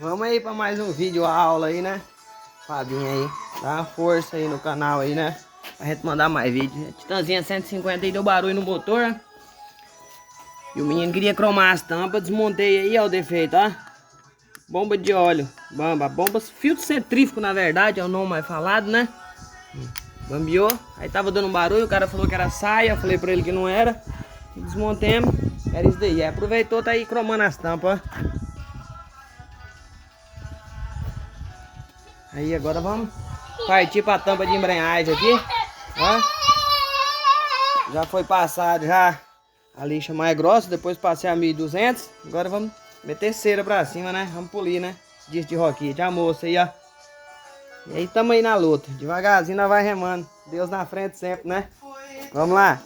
Vamos aí para mais um vídeo aula aí, né? Fabinho aí, dá uma força aí no canal aí, né? Pra gente mandar mais vídeo. A Titanzinha 150 aí deu barulho no motor. E o menino queria cromar as tampas, desmontei aí, ó, o defeito, ó. Bomba de óleo, bomba filtro centrífugo, na verdade, é o nome mais falado, né? Bambiou, aí tava dando um barulho, o cara falou que era saia, eu falei pra ele que não era. Desmontemos, era isso daí. Aí aproveitou, tá aí cromando as tampas, ó. Aí agora vamos partir pra tampa de embreagem aqui, ó. Já foi passado já a lixa mais grossa, depois passei a 1200. Agora vamos meter cera pra cima, né? Vamos polir, né? Disco de roquinha, de moça aí, ó. E aí tamo aí na luta, devagarzinho nós vai remando. Deus na frente sempre, né? Vamos lá.